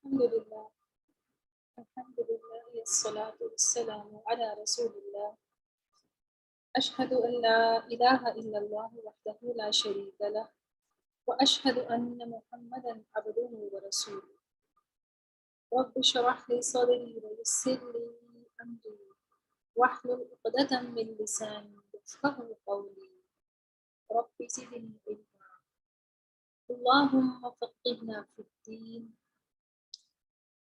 الحمدللہ والصلاة والسلام على رسول اللہ اشہد ان لا الہ الا اللہ وحدہ لا شریک لہ واشہد ان محمدا عبدہ ورسولہ رب اشرح لي صدری ويسر لي امری واحلل عقدۃ من لسانی یفقهوا قولی رب زدنی علما اللهم فقهنا في الدين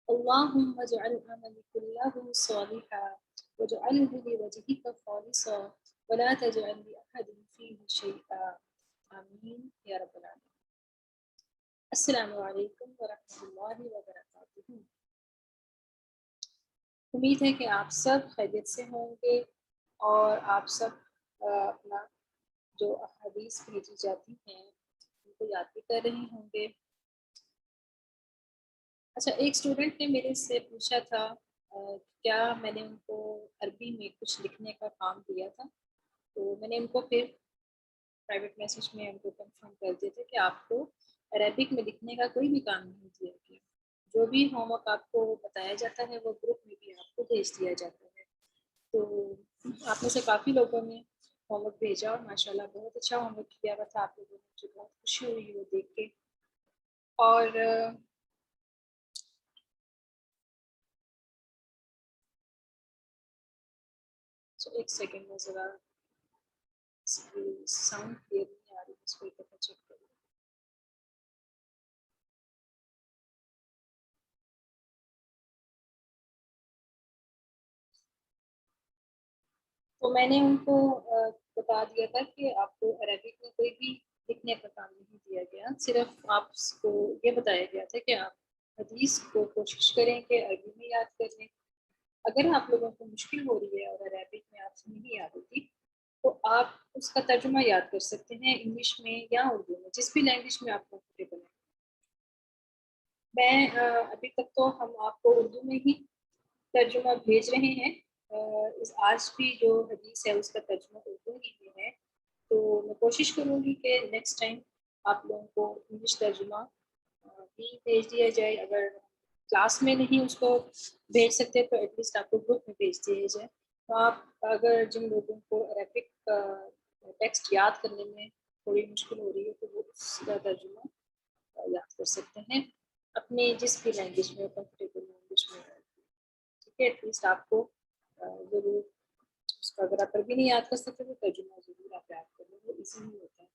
اللهم اجعل عملي كله صالحا واجعله لوجهك خالصا ولا تجعل لأحد فيه شيئا آمین یا رب العالمین۔ السلام علیکم ورحمۃ اللہ وبرکاتہ۔ امید ہے کہ آپ سب خیریت سے ہوں گے اور آپ سب اپنا جو احادیث بھیجی جاتی ہیں ان کو یاد بھی کر رہے ہوں گے۔ اچھا، ایک اسٹوڈنٹ نے میرے سے پوچھا تھا کیا میں نے ان کو عربی میں کچھ لکھنے کا کام دیا تھا، تو میں نے ان کو پھر پرائیویٹ میسج میں ان کو کنفرم کر دیا تھا کہ آپ کو عربک میں لکھنے کا کوئی بھی کام نہیں دیا گیا، جو بھی ہوم ورک آپ کو بتایا جاتا ہے وہ گروپ میں بھی آپ کو بھیج دیا جاتا ہے۔ تو آپ میں سے کافی لوگوں نے ہوم ورک بھیجا اور ماشاء اللہ بہت اچھا ہوم ورک کیا ہوا تھا آپ لوگوں نے، مجھے بہت خوشی ہوئی وہ دیکھ کے۔ اور ایک سیکنڈ میں ذرا ساؤنڈ کلیئر نہیں آ رہی، اس کو ایک دفعہ چیک کروں۔ تو میں نے ان کو بتا دیا تھا کہ آپ کو عربک میں کوئی بھی لکھنے کا کام نہیں دیا گیا، صرف آپ کو یہ بتایا گیا تھا کہ آپ حدیث کو کوشش کریں کہ عربی میں یاد کر لیں۔ اگر آپ لوگوں کو مشکل ہو رہی ہے اور عربک میں آپ سے نہیں یاد ہوتی تو آپ اس کا ترجمہ یاد کر سکتے ہیں انگلش میں یا اردو میں، جس بھی لینگویج میں آپ کمفرٹیبل ہیں۔ میں ابھی تک تو ہم آپ کو اردو میں ہی ترجمہ بھیج رہے ہیں، آج بھی جو حدیث ہے اس کا ترجمہ اردو ہی میں ہے، تو میں کوشش کروں گی کہ نیکسٹ ٹائم آپ لوگوں کو انگلش ترجمہ بھی بھیج دیا جائے۔ اگر کلاس میں نہیں اس کو بھیج سکتے تو ایٹ لیسٹ آپ کو گروپ میں بھیج دیا جائے، تو آپ اگر جن لوگوں کو عربک ٹیکسٹ یاد کرنے میں تھوڑی مشکل ہو رہی ہے تو وہ اس کا ترجمہ یاد کر سکتے ہیں اپنے جس بھی لینگویج میں کمفرٹیبل لینگویج میں۔ ٹھیک ہے، ایٹ لیسٹ آپ کو ضرور اس کا اگر آپ عربی نہیں یاد کر سکتے تو ترجمہ ضرور آپ یاد کر لیں، وہ ایزی ہی ہوتا ہے۔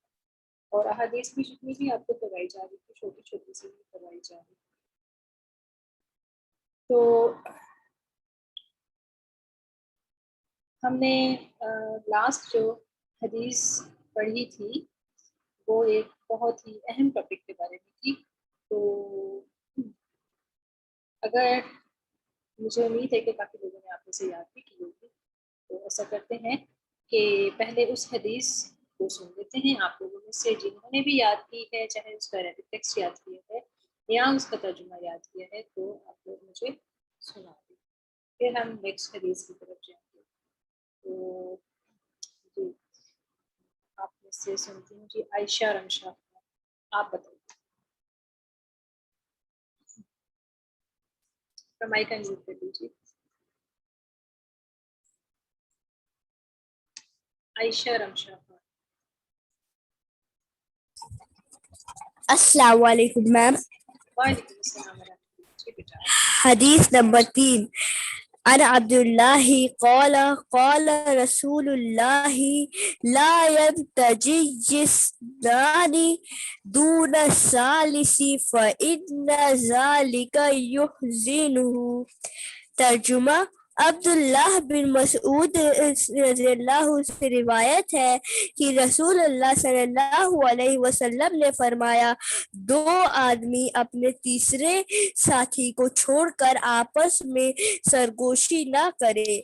اور احادیث بھی جتنی بھی آپ کو کروائی جا رہی تھی چھوٹی چھوٹی سی بھی کروائی جا رہی، تو ہم نے لاسٹ جو حدیث پڑھی تھی وہ ایک بہت ہی اہم ٹاپک کے بارے میں تھی، تو اگر مجھے امید ہے کہ کافی لوگوں نے آپ میں سے یاد بھی کی ہوگی، تو ایسا کرتے ہیں کہ پہلے اس حدیث کو سن لیتے ہیں۔ آپ لوگوں میں سے جنہوں نے بھی یاد کی ہے، چاہے اس کا عربک ٹیکسٹ یاد کیا ہے یا اس کا ترجمہ یاد کیا ہے، تو آپ لوگ مجھے سنا دیں، پھر ہم نیکسٹ حدیث کی طرف جائیں گے۔ تو جی آپ میں سے سنتی ہوں جی عائشہ رمشا، آپ بتائیے۔ مائک انمیوٹ کر دیجیے۔ عائشہ رمشا۔ السلام علیکم میم۔ وعلیکم السلام ورحمۃ اللہ۔ جی بیٹا۔ حدیث نمبر 3، عن عبد اللہ قال قال رسول اللہ لا يرتجي اثنان دون الثالث فإن ذلك يحزنه۔ ترجمہ، عبداللہ بن مسعود رضی اللہ سے روایت ہے کہ رسول اللہ صلی اللہ علیہ وسلم نے فرمایا، دو آدمی اپنے تیسرے ساتھی کو چھوڑ کر آپس میں سرگوشی نہ کرے،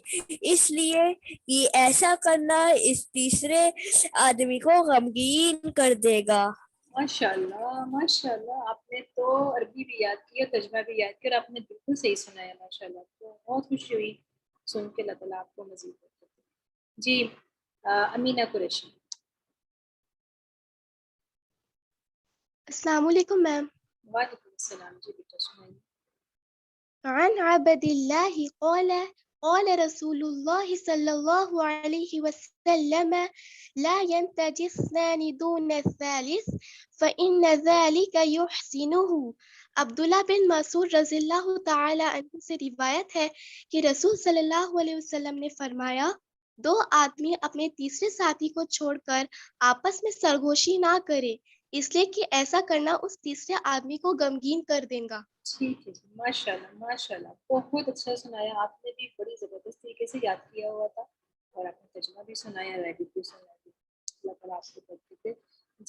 اس لیے کہ ایسا کرنا اس تیسرے آدمی کو غمگین کر دے گا۔ ماشاء اللہ ماشاء اللہ، آپ نے تو عربی بھی یاد کی اور ترجمہ بھی یاد کیا اور آپ نے بالکل صحیح سنایا، ماشاء اللہ، تو بہت خوشی ہوئی سن کے، اللہ تعالیٰ آپ کو مزید برکت دے۔ جی امینہ قریشی۔ السلام علیکم میم۔ وعلیکم السلام، جی بیٹا سنائیے۔ عن عبد الله قال قال رسول الله صلى الله عليه وسلم لا ينتج اثنان دون الثالث فإن ذلك يحسنه. عبداللہ بن مسعود رضی اللہ تعالی عنہ سے روایت ہے کہ رسول صلی اللہ علیہ وسلم نے فرمایا دو آدمی اپنے تیسرے ساتھی کو چھوڑ کر آپس میں سرگوشی نہ کرے اس لیے کہ ایسا کرنا اس تیسرے آدمی کو غمگین کر دے گا. ٹھیک ہے جی، ماشاء اللہ ماشاء اللہ، بہت اچھا سنایا آپ نے بھی، بڑی زبردست طریقے سے یاد کیا ہوا تھا اور آپ نے ترجمہ بھی سنایا، ریڈی بھی سنایا. اللہ تعالیٰ آپ کو برکت دے.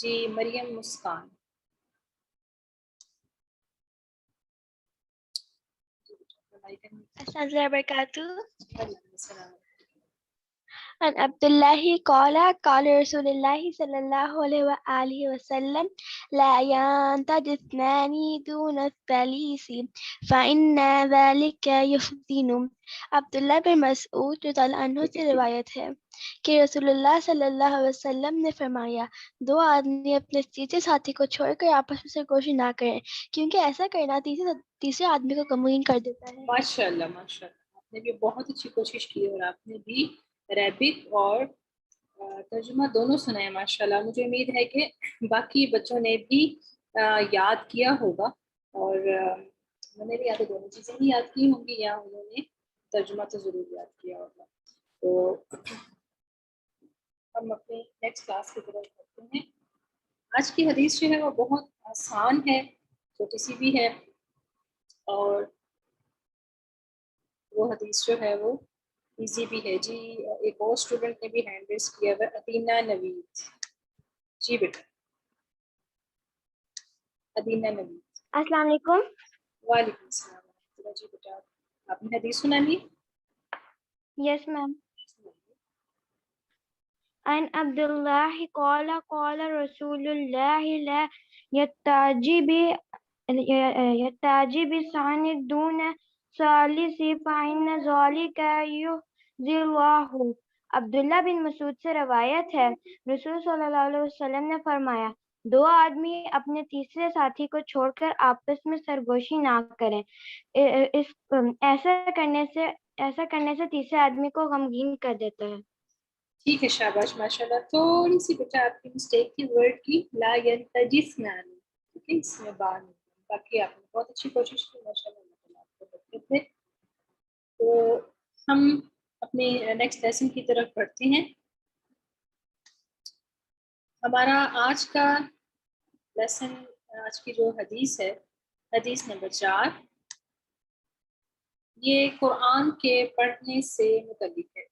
جی مریم مسکان. السلام علیکم وبرکاتہ. وعلیکم السلام. عن عبد الله قال قال رسول الله صلى الله عليه وآله وسلم لا ينتج اثنان دون الثالث فإن ذلك يفتن. عبداللہ بن مسعود رضی اللہ عنہ سے روایت ہے کہ رسول اللہ صلی اللہ علیہ وسلم نے فرمایا دو آدمی اپنے تیسرے ساتھی کو چھوڑ کر آپس میں سرگوشی نہ کریں کیونکہ ایسا کرنا تیسرے آدمی کو غمگین کر دیتا ہے. ماشاء اللہ ماشاء اللہ، آپ نے بھی بہت اچھی کوشش کی اور آپ نے بھی ریبک اور ترجمہ دونوں سنا ہے ماشاء اللہ. مجھے امید ہے کہ باقی بچوں نے بھی یاد کیا ہوگا اور میں نے بھی یا تو دونوں چیزیں ہی یاد کی ہوں گی یا انہوں نے ترجمہ تو ضرور یاد کیا ہوگا. تو ہم اپنے نیکسٹ کلاس کی طرف کرتے ہیں. آج کی حدیث جو ہے وہ بہت آسان ہے، چھوٹی سی بھی ہے اور وہ حدیث جو ہے وہ ایزی بھی ہے. جی ایک اور اسٹوڈنٹ نے بھی ہینڈ ریز کیا ہوا، ادینہ نوید. جی بیٹا ادینہ نوید. السلام علیکم. وعلیکم السلام ورحمۃ اللہ. جی بیٹا آپ نے حدیث سنانی؟ یس میم. عن عبد الله قال قال رسول الله لا يتعجب سعن دون ثالث فإن ذلك يؤذي الله. عبداللہ بن مسعود سے روایت ہے رسول صلی اللہ علیہ وسلم نے فرمایا دو آدمی اپنے تیسرے ساتھی کو چھوڑ کر آپس میں سرگوشی نہ کریں، ایسا کرنے سے تیسرے آدمی کو غمگین کر دیتا ہے. ٹھیک ہے شاباش ماشاء اللہ. تھوڑی سی بیٹا آپ کی مسٹیک تھی ورڈ کی، لا ینتجسنانی، ٹھیک ہے اس میں بار نہیں. باقی آپ نے بہت اچھی کوشش کی ماشاء اللہ. اللہ تعالیٰ آپ کو برکت دے. تو ہم اپنے نیکسٹ لیسن کی طرف بڑھتے ہیں. ہمارا آج کا لیسن، آج کی جو حدیث ہے، حدیث نمبر 4، یہ قرآن کے پڑھنے سے متعلق ہے.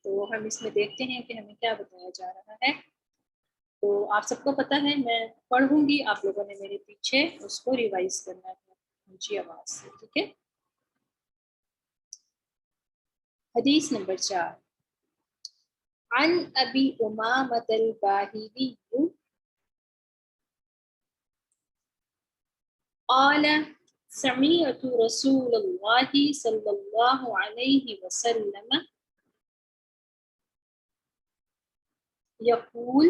تو ہم اس میں دیکھتے ہیں کہ ہمیں کیا بتایا جا رہا ہے. تو آپ سب کو پتہ ہے میں پڑھوں گی، آپ لوگوں نے میرے پیچھے اس کو ریوائز کرنا ہے اونچی آواز سے، ٹھیک ہے. حدیث نمبر 4. عن ابی امامۃ الباہلی قال سمعت رسول اللہ صلی اللہ علیہ وسلم یقول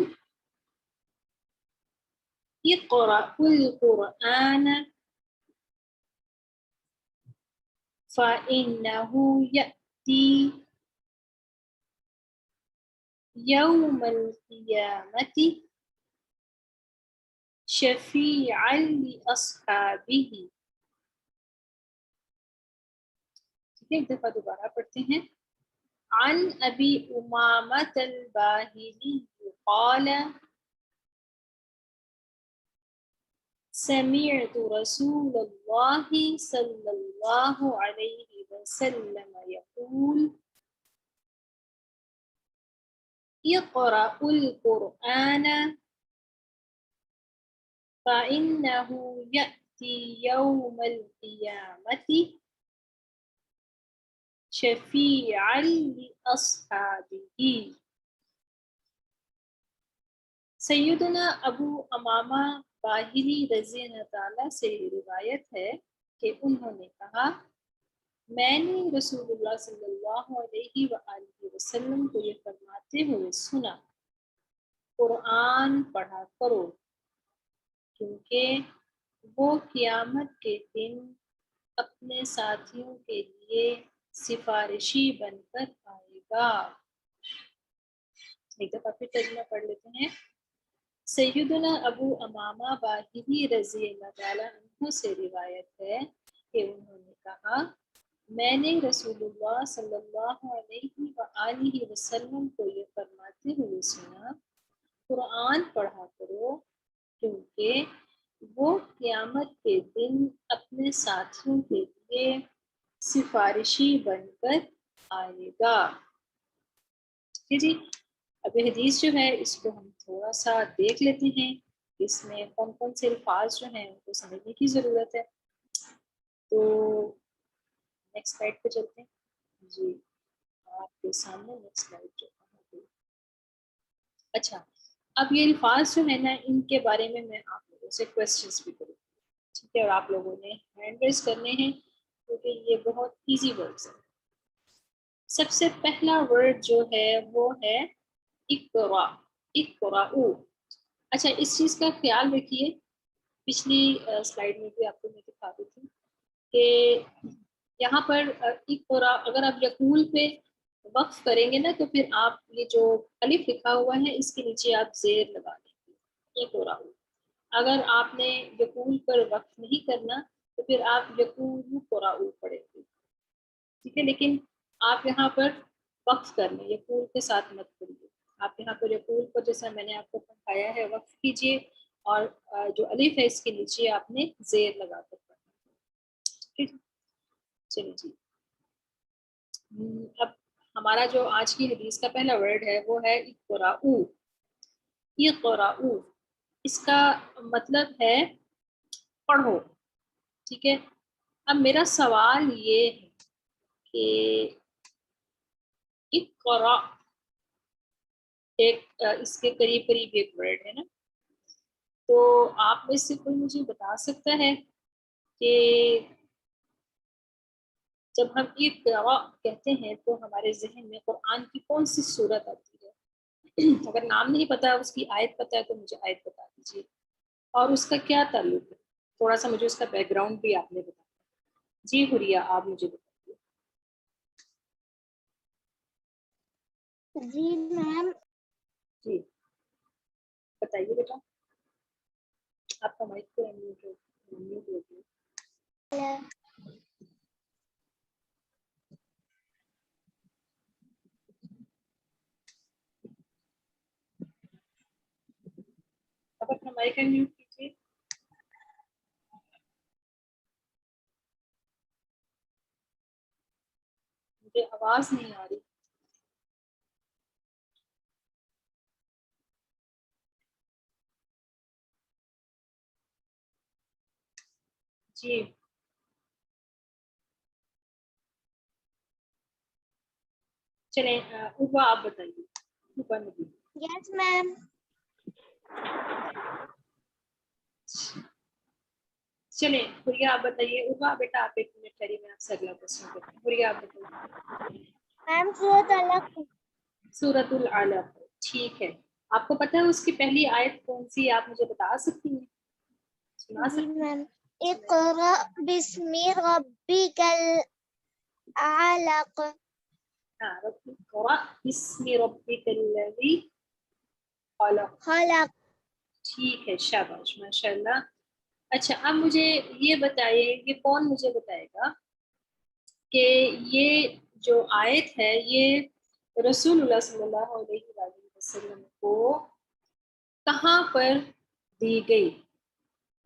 اقرأ القرآن فإنه يأتي يوم القيامة شفيعا لأصحابه. ٹھیک ہے ایک دفعہ دوبارہ پڑھتے ہیں. عن ابی امامۃ الباہلی قال سمعت رسول اللہ صلی اللہ علیہ وسلم یقول اقرأ القرآن فإنه يأتي يوم القيامة شفيعا لأصحابه. سیدنا ابو امامہ باہلی رضی اللہ تعالیٰ سے روایت ہے کہ انہوں نے کہا میں نے رسول اللہ صلی اللہ علیہ وآلہ وسلم کو یہ فرماتے ہوئے سنا قرآن پڑھا کرو کیونکہ وہ قیامت کے دن اپنے ساتھیوں کے لیے سفارشی بن کر آئے گا. ایک دفعہ پھر ترجمہ پڑھ لیتے ہیں. سیدنا ابو امامہ باہلی رضی اللہ تعالیٰ عنہ سے روایت ہے کہ انہوں نے کہا میں نے رسول اللہ صلی اللہ علیہ وآلہ وسلم کو یہ فرماتے ہوئے سنا قرآن پڑھا کرو کیونکہ وہ قیامت کے دن اپنے ساتھیوں کے لیے سفارشی بن کر آئے گا. ٹھیک ہے جی. اب یہ حدیث جو ہے اس کو ہم تھوڑا سا دیکھ لیتے ہیں. اس میں کون کون سے الفاظ جو ہیں ان کو سمجھنے کی ضرورت ہے. تو نیکسٹ سلائڈ پہ چلتے ہیں. جی آپ کے سامنے نیکسٹ سلائڈ جو ہے. اچھا اب یہ الفاظ جو ہے نا ان کے بارے میں آپ لوگوں سے کوشچنس بھی کروں. ٹھیک ہے. اور آپ لوگوں نے ہینڈ ریز کرنے ہیں کیونکہ یہ بہت ایزی ورڈز ہیں. سب سے پہلا ورڈ جو ہے وہ ہے اقرا. اقرأو. اچھا اس چیز کا خیال رکھیے پچھلی سلائیڈ میں بھی آپ کو میں دکھاتی تھی کہ یہاں پر اقرا اگر آپ یقول پہ وقف کریں گے نا تو پھر آپ یہ جو الف لکھا ہوا ہے اس کے نیچے آپ زیر لگا دیں گے. اقرأو. اگر آپ نے یقول پر وقف نہیں کرنا تو پھر آپ یقول قرأو پڑھیں گے. ٹھیک ہے. لیکن آپ یہاں پر وقف کر لیں یقول کے ساتھ مت کریے. آپ یہاں پر یقول پر جیسا میں نے آپ کو پڑھایا ہے وقف کیجیے اور جو الف ہے اس کے نیچے آپ نے زیر لگا کر پڑھنا. ٹھیک. چلیے جی. اب ہمارا جو آج کی حدیث کا پہلا ورڈ ہے وہ ہے اقرأو. اقرأو اس کا مطلب ہے پڑھو. ٹھیک ہے. اب میرا سوال یہ ہے کہ اقرأ ایک اس کے قریب قریب ایک ورڈ ہے نا. تو آپ میں سے کوئی مجھے بتا سکتا ہے کہ جب ہم اقرأ کہتے ہیں تو ہمارے ذہن میں قرآن کی کون سی صورت آتی ہے؟ اگر نام نہیں پتا اس کی آیت پتہ ہے تو مجھے آیت بتا دیجیے اور اس کا کیا تعلق ہے. تھوڑا سا مجھے اس کا بیک گراؤنڈ بھی آپ نے بتایا. جی حریہ آپ مجھے بتائیے. جی میم. جی بتائیے بیٹا. آپ کا مائک پہ میوٹ ہو گیا. آپ اپنا مائک میوٹ کیجیے. مجھے آواز نہیں آ رہی. جی چلیں عروا آپ بتائیے. عروا نبی. یس میم. چلیں حریہ آپ بتائیے. عروا بیٹا آپ ایک منٹ ٹھہریے میں آپ سے اگلا کوسچن کرتی ہوں. حریہ آپ بتائیے. میم سورۃ العلق. سورۃ العلق. ٹھیک ہے. آپ کو پتہ ہے اس کی پہلی آیت کون سی آپ مجھے بتا سکتی ہیں؟ سنا جی سکتی ہیں؟ میم. اقرأ بسم ربک العلق. اقرأ بسم ربک الذی خلق. خلق. ٹھیک ہے. شاباش ماشاء اللہ. اچھا اب مجھے یہ بتائیے کہ کون مجھے بتائے گا کہ یہ جو آیت ہے یہ رسول اللہ صلی اللہ علیہ وآلہ وسلم کو کہاں پر دی گئی؟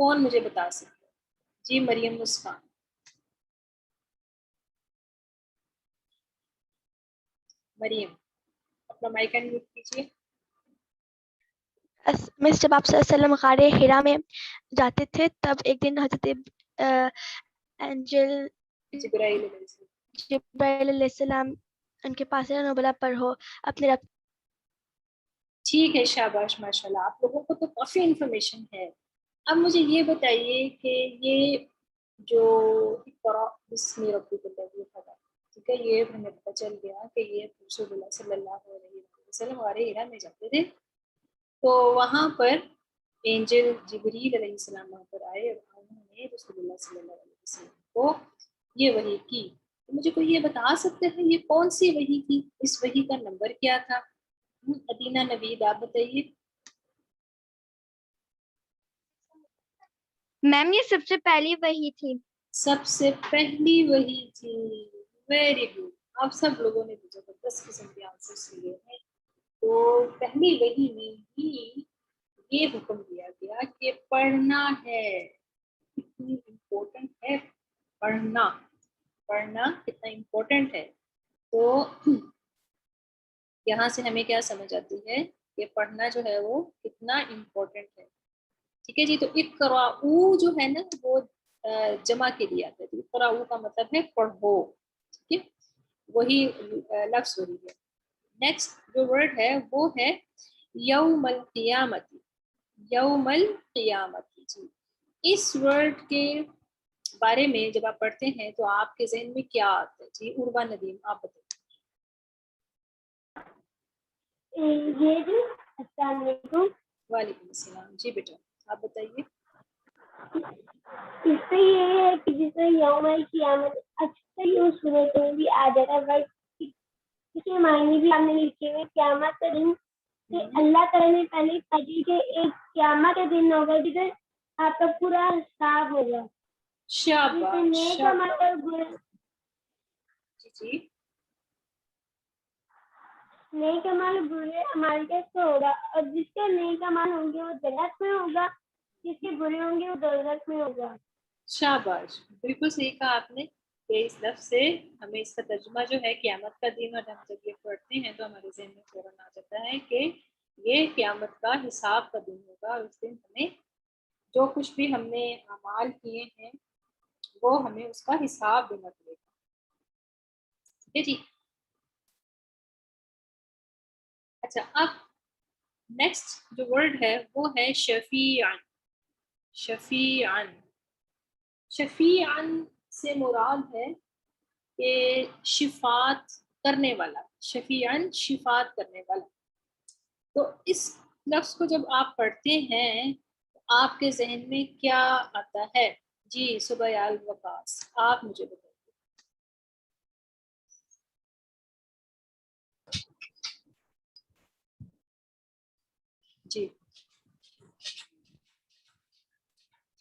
کون مجھے بتا سکتا ہے؟ جی مریم مسکان. مریم اپنا مائک میوٹ کیجیے. مس جب آپ صلی اللہ علیہ وسلم غار حرا میں جاتے تھے تب ایک دن حضرت انجل جبرائیل علیہ السلام. جبرائیل علیہ السلام ان کے پاس ہے نبلا پڑھو اپنے رب. ٹھیک ہے. شاباش ماشاء اللہ. آپ لوگوں کو تو کافی انفارمیشن ہے. اب مجھے یہ بتائیے کہ یہ جو اقرأ بسم ربک الذی خلق ٹھیک ہے یہ ہمیں پتہ چل گیا کہ یہ رسول اللہ صلی اللہ علیہ وسلم غار حرا میں جاتے تھے تو وہاں پر اینجل جبریل علیہ السلام وہاں پر آئے اور انہوں نے رسول اللہ صلی اللہ علیہ وسلم کو یہ وحی کی. تو مجھے کوئی یہ بتا سکتے ہیں یہ کون سی وحی تھی؟ اس وحی کا نمبر کیا تھا؟ ادینہ نوید آپ بتائیے. میم یہ سب سے پہلی وہی تھی. سب سے پہلی وحی تھی. Very good. آپ سب لوگوں نے زبردست قسم کے آنسرس لیے ہیں. تو پہلی وحی میں ہی یہ حکم دیا گیا کہ پڑھنا ہے. کتنی امپورٹنٹ ہے پڑھنا. پڑھنا کتنا امپورٹنٹ ہے. تو یہاں سے ہمیں کیا سمجھ آتی ہے کہ پڑھنا جو ہے وہ کتنا امپورٹنٹ ہے. ٹھیک ہے جی. تو اقرأوا جو ہے نا وہ جمع کے لیے آتا ہے. تو اقرأوا کا مطلب ہے پڑھو. ٹھیک ہے. وہی لفظ وہی ہے. نیکسٹ جو ورڈ ہے وہ ہے یوم القیامت. یوم القیامت. جی اس ورڈ کے بارے میں جب آپ پڑھتے ہیں تو آپ کے ذہن میں کیا آتا ہے؟ جی عروہ ندیم آپ بتائیں. السلام علیکم. وعلیکم السلام. جی بیٹا آپ بتائیے. اس سے یہ ہے کہ جسے یوم القیامت اکثر اس صورت میں بھی آ جاتا ہے. اس کے معنی بھی ہم نے لکھے ہوئے. قیامت کا دن کہ اللہ تعالیٰ نے پہلے کہی کہ ایک قیامت کا دن ہوگا جسے آپ کا پورا حساب ہوگا. شاباش نیک عمل اور برے جی نیک عمل برے عمل کیسے ہوگا. اور جس کے نیک عمل ہوں گے وہ جنت میں ہوگا, جس کے برے ہوں گے وہ دوزخ میں ہوگا. شاباش. بالکل صحیح کہا آپ نے کہ اس لفظ سے ہمیں اس کا ترجمہ جو ہے قیامت کا دن, اور ہم جب یہ پڑھتے ہیں تو ہمارے ذہن میں فوراً آ جاتا ہے کہ یہ قیامت کا حساب کا دن ہوگا. اور اس دن ہمیں جو کچھ بھی ہم نے اعمال کیے ہیں وہ ہمیں اس کا حساب دینا پڑے گا. ٹھیک ہے جی. اچھا اب نیکسٹ جو ورڈ ہے وہ ہے شفیعن. شفیعن. شفیعن سے مراد ہے کہ شفاعت کرنے والا. شفیعن شفاعت کرنے والا. تو اس لفظ کو جب آپ پڑھتے ہیں تو آپ کے ذہن میں کیا آتا ہے؟ جی سبیال وقاص آپ مجھے بتائیے. جی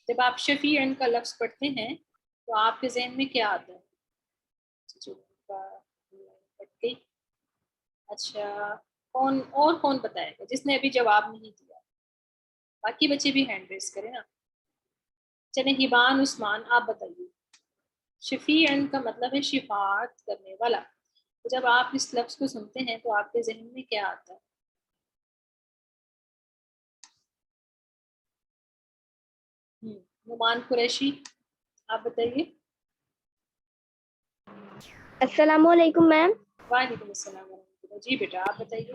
جب آپ شفیعن کا لفظ پڑھتے ہیں تو آپ کے ذہن میں کیا آتا ہے؟ اچھا کون بتائے گا جس نے ابھی جواب نہیں دیا؟ باقی بچے بھی ہینڈ ریز کریں نا. چلیں ہبان عثمان آپ بتائیے. شفیعن کا مطلب ہے شفاعت کرنے والا. تو جب آپ اس لفظ کو سنتے ہیں تو آپ کے ذہن میں کیا آتا ہے؟ نعمان قریشی آپ بتائیے. السلام علیکم میم. وعلیکم السلام ورحمۃ اللہ. جی بیٹا آپ بتائیے.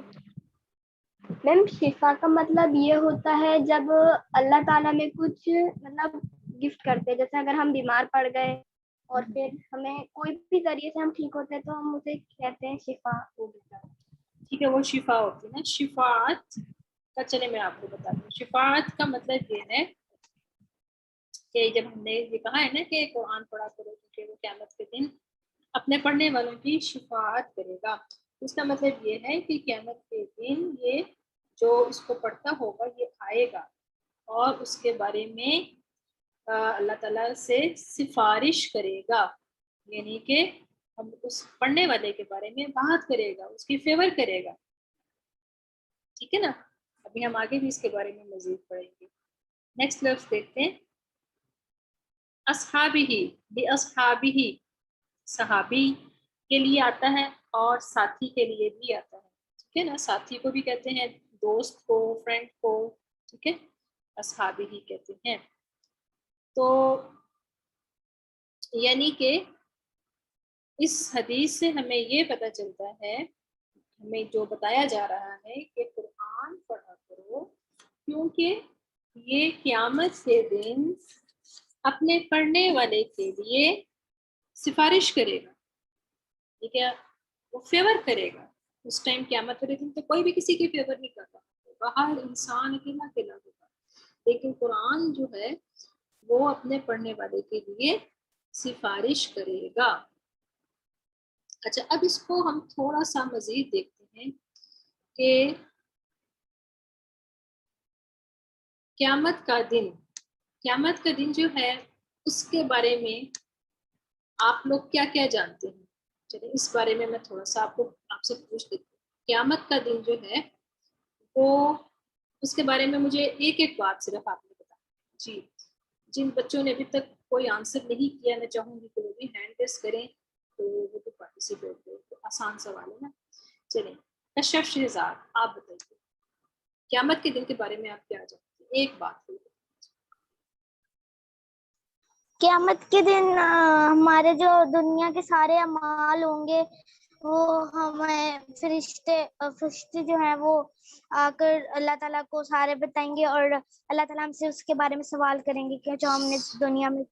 میم شفا کا مطلب یہ ہوتا ہے جب اللہ تعالیٰ میں کچھ مطلب گفٹ کرتے ہیں. جیسے اگر ہم بیمار پڑ گئے اور پھر ہمیں کوئی بھی ذریعے سے ہم ٹھیک ہوتے ہیں تو ہم اسے کہتے ہیں شفا ہو گیا. ٹھیک ہے وہ شفا ہوتی ہے نا. شفاعت کا چلے میں آپ کو بتا دوں. شفاعت کا مطلب یہ ہے کہ جب ہم نے یہ کہا ہے نا کہ قرآن پڑھا کرو کیونکہ وہ قیامت کے دن اپنے پڑھنے والوں کی شفاعت کرے گا. اس کا مطلب یہ ہے کہ قیامت کے دن یہ جو اس کو پڑھتا ہوگا یہ آئے گا اور اس کے بارے میں اللہ تعالیٰ سے سفارش کرے گا. یعنی کہ ہم اس پڑھنے والے کے بارے میں بات کرے گا, اس کی فیور کرے گا. ٹھیک ہے نا. ابھی ہم آگے بھی اس کے بارے میں مزید پڑھیں گے. نیکسٹ لفظ دیکھتے ہیں. اصحابہ باصحابہ. صحابی کے لیے آتا ہے اور ساتھی کے لیے بھی آتا ہے. ٹھیک ہے نا. ساتھی کو بھی کہتے ہیں, دوست کو, فرینڈ کو. ٹھیک ہے. اصحابہ ہی کہتے ہیں. تو یعنی کہ اس حدیث سے ہمیں یہ پتہ چلتا ہے, ہمیں جو بتایا جا رہا ہے کہ قرآن پڑھا کرو کیونکہ یہ قیامت کے دن اپنے پڑھنے والے کے لیے سفارش کرے گا. ٹھیک ہے. وہ فیور کرے گا. اس ٹائم قیامت والے دن تو کوئی بھی کسی کی فیور نہیں کرتا ہوگا, ہر انسان اکیلا اکیلا ہوگا. لیکن قرآن جو ہے وہ اپنے پڑھنے والے کے لیے سفارش کرے گا. اچھا اب اس کو ہم تھوڑا سا مزید دیکھتے ہیں کہ قیامت کا دن جو ہے اس کے بارے میں آپ لوگ کیا کیا جانتے ہیں. چلیے اس بارے میں تھوڑا سا آپ سے پوچھ لیتی ہوں. قیامت کا دن جو ہے وہ اس کے بارے میں مجھے ایک بات صرف آپ نے بتایا. جی جن بچوں نے ابھی تک کوئی آنسر نہیں کیا میں چاہوں گی کہ وہ بھی ہینڈ ریس کریں تو وہ بھی پارٹیسپیٹ کریں. تو آسان سوال ہے نا. چلیں کشف شہزاد آپ بتائیے قیامت کے دن کے بارے میں آپ کیا جانتے ہیں. ایک بات قیامت کے دن ہمارے جو دنیا کے سارے اعمال ہوں گے وہ ہمیں فرشتے جو ہیں وہ آ کر اللہ تعالیٰ کو سارے بتائیں گے اور اللہ تعالیٰ ہم سے اس کے بارے میں سوال کریں گے کہ جو ہم نے دنیا میں.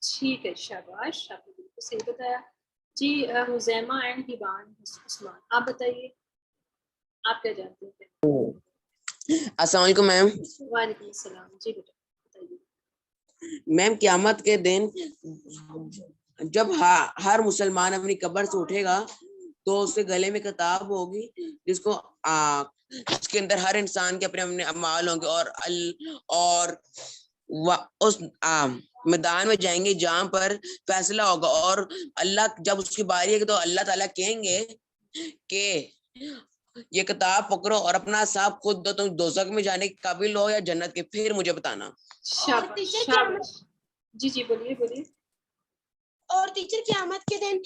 ٹھیک ہے شاباش آپ نے بالکل صحیح بتایا. جی حزیمہ اینڈ ہیبان عثمان آپ بتائیے آپ کیا جانتے ہیں. السلام علیکم میم. وعلیکم السلام. جی بیٹا بتائیے. میم قیامت کے دن جب ہر مسلمان اپنی قبر سے اٹھے گا تو اس کے گلے میں کتاب ہوگی جس کو اس کے اندر ہر انسان کے اپنے اعمال ہوں گے اور اس میدان میں جائیں گے جہاں پر فیصلہ ہوگا اور اللہ جب اس کی باری ہے تو اللہ تعالیٰ کہیں گے کہ یہ کتاب پکڑو اور اپنا حساب خود دو, تم دوزخ میں جانے کے قابل ہو یا جنت کے, پھر مجھے بتانا. شاباش. جی بولیے. اور ٹیچر قیامت کے دن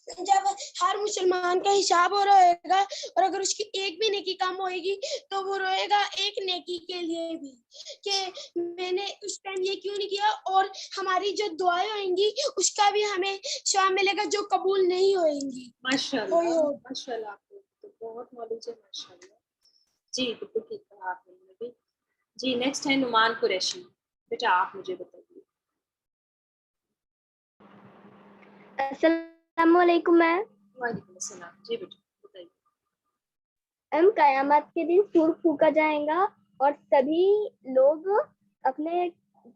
جب ہر مسلمان کا حساب ہو رہا ہوگا اور اگر اس کی ایک بھی نیکی کم ہوئے گی تو وہ روئے گا ایک نیکی کے لیے بھی کہ میں نے اس ٹائم یہ کیوں نہیں کیا, اور ہماری جو دعائیں ہوئیں گی اس کا بھی ہمیں ثواب ملے گا جو قبول نہیں ہوئیں گی. ماشاءاللہ آپ کو تو بہت نالج ہے ماشاءاللہ. جی بالکل ٹھیک کہا آپ نے بھی. جی نیکسٹ ہے نعمان قریشی. بیٹا آپ مجھے بتائیے. السلام علیکم میم. وعلیکم السلام. جی بیٹا بتائیے. قیامت کے دن سور پھونکا جائے گا اور سبھی لوگ اپنے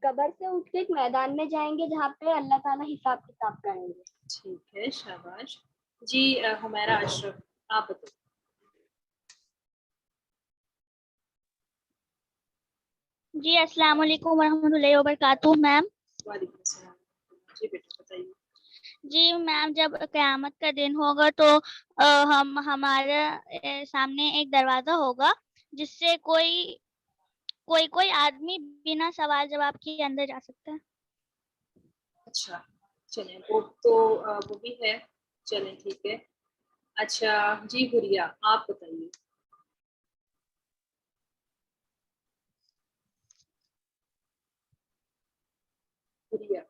قبر سے اٹھ کے ایک میدان میں جائیں گے جہاں پہ اللہ تعالیٰ حساب کتاب کریں گے. ٹھیک ہے شاباش. جی حمیرہ اشرف آپ بتائیے. جی السلام علیکم ورحمۃ اللہ وبرکاتہ میم. وعلیکم السلام. جی بیٹا بتائیے. جی میم جب قیامت کا دن ہوگا تو ہمارے سامنے ایک دروازہ ہوگا جس سے کوئی آدمی بنا سوال جواب کے اندر جا سکتا ہے. اچھا چلیں وہ بھی ہے. چلیں ٹھیک ہے. اچھا جی گڑیا آپ بتائیے. گڑیا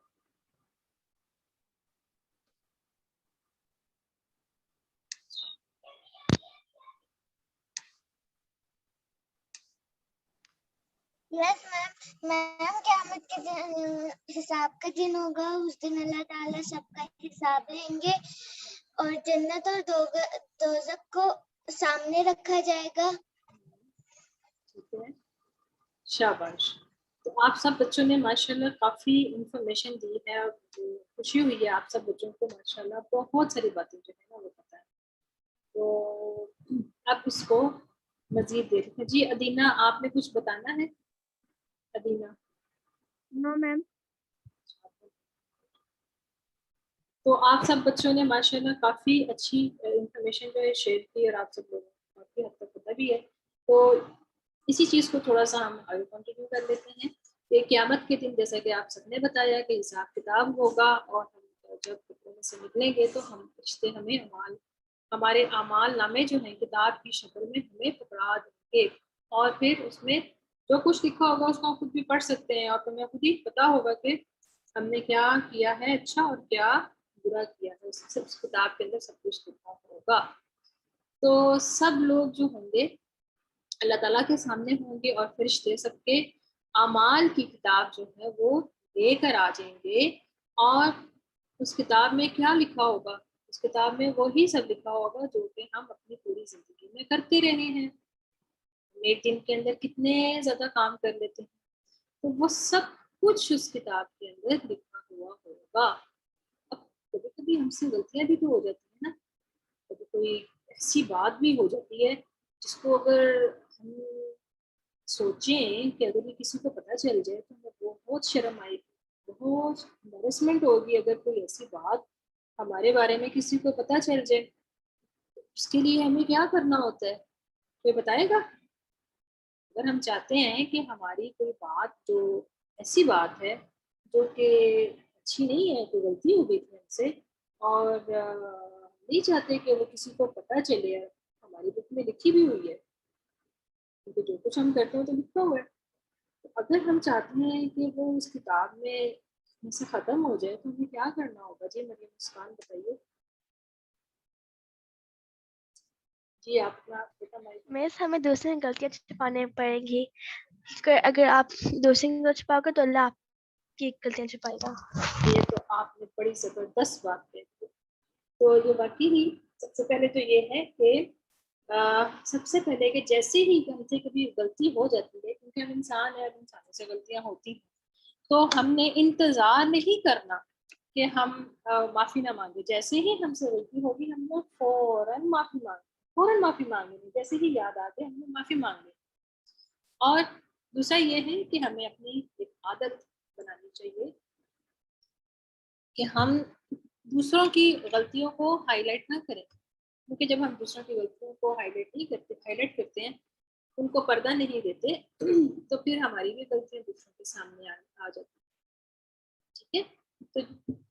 یس میم قیامت کے دن حساب کا دن ہوگا. اس دن اللہ تعالیٰ سب کا حساب لیں گے اور جنت اور دوزخ کو سامنے رکھا جائے گا. ٹھیک ہے شاباش. تو آپ سب بچوں نے ماشاءاللہ کافی انفارمیشن دی ہے اور خوشی ہوئی ہے آپ سب بچوں کو ماشاءاللہ بہت ساری باتیں جو ہے نا وہ پتہ ہے. تو اب اس کو مزید دیکھتے ہیں. جی ادینہ آپ نے کچھ بتانا ہے. ادینہ. نو میم. تو آپ سب بچوں نے ماشاءاللہ کافی اچھی انفارمیشن جو ہے شیئر کی اور آپ سب لوگوں کو کافی حد تک پتہ بھی ہے. تو اسی چیز کو تھوڑا سا ہم آگے کنٹینیو کر لیتے ہیں کہ قیامت کے دن جیسا کہ آپ سب نے بتایا کہ حساب کتاب ہوگا اور ہم جب قبروں سے نکلیں گے تو فرشتے ہمیں ہمارے اعمال نامے جو ہیں کتاب کی شکل میں ہمیں پکڑا دیں گے اور پھر اس میں جو کچھ لکھا ہوگا اس کو ہم خود بھی پڑھ سکتے ہیں اور تمہیں خود ہی پتا ہوگا کہ ہم نے کیا کیا ہے اچھا اور کیا برا کیا ہے. اس کتاب کے اندر سب کچھ لکھا ہوگا. تو سب لوگ جو ہوں گے اللہ تعالیٰ کے سامنے ہوں گے اور فرشتے سب کے اعمال کی کتاب جو ہے وہ لے کر آ جائیں گے اور اس کتاب میں کیا لکھا ہوگا. اس کتاب میں وہی سب لکھا ہوگا جو کہ ہم اپنی پوری زندگی میں کرتے رہے ہیں. ایک دن کے اندر کتنے زیادہ کام کر لیتے ہیں تو وہ سب کچھ اس کتاب کے اندر لکھا ہوا ہوگا. اب کبھی کبھی ہم سے غلطیاں بھی تو ہو جاتی ہیں نا, کبھی کوئی ایسی بات بھی ہو جاتی ہے جس کو اگر ہم سوچیں کہ اگر یہ کسی کو پتہ چل جائے تو ہمیں بہت شرم آئے گی, بہت امبیرسمنٹ ہوگی اگر کوئی ایسی بات ہمارے بارے میں کسی کو پتہ چل جائے. اس کے لیے ہمیں کیا کرنا ہوتا ہے, کوئی بتائے گا؟ اگر ہم چاہتے ہیں کہ ہماری کوئی بات جو ایسی بات ہے جو کہ اچھی نہیں ہے, کوئی غلطی ہو گئی تھی ہم سے اور نہیں چاہتے کہ وہ کسی کو پتہ چلے, ہماری بک میں لکھی بھی ہوئی ہے کیونکہ جو کچھ ہم کرتے ہیں تو لکھا ہوا ہے, تو اگر ہم چاہتے ہیں کہ وہ اس کتاب میں سے ختم ہو جائے تو ہمیں کیا کرنا ہوگا؟ جی مریم مسکان بتائیے. جی آپ اپنا بیٹا مائک. مس ہمیں دوسرے غلطیاں چھپانے پڑے گی. اگر آپ دوسرے غلطیاں چھپاؤ گے تو اللہ آپ کی غلطیاں چھپائے گا. یہ تو آپ نے بڑی زبردست بات کہی. تو یہ باقی ہی سب سے پہلے تو یہ ہے کہ سب سے پہلے کہ جیسے ہی ہم سے کبھی غلطی ہو جاتی ہے, کیونکہ ہم انسان ہیں اور انسانوں سے غلطیاں ہوتی ہیں, تو ہم نے انتظار نہیں کرنا کہ ہم معافی نہ مانگے. جیسے ہی ہم سے غلطی ہوگی ہم نے فوراً معافی مانگیں, جیسے ہی یاد آتے ہم نے معافی مانگ لی. اور دوسرا یہ ہے کہ ہمیں اپنی ایک عادت بنانی چاہیے کہ ہم دوسروں کی غلطیوں کو ہائی لائٹ نہ کریں, کیونکہ جب ہم دوسروں کی غلطیوں کو ہائی لائٹ کرتے ہیں, ان کو پردہ نہیں دیتے, تو پھر ہماری بھی غلطیاں دوسروں کے سامنے آ جاتی ہیں. ٹھیک ہے, تو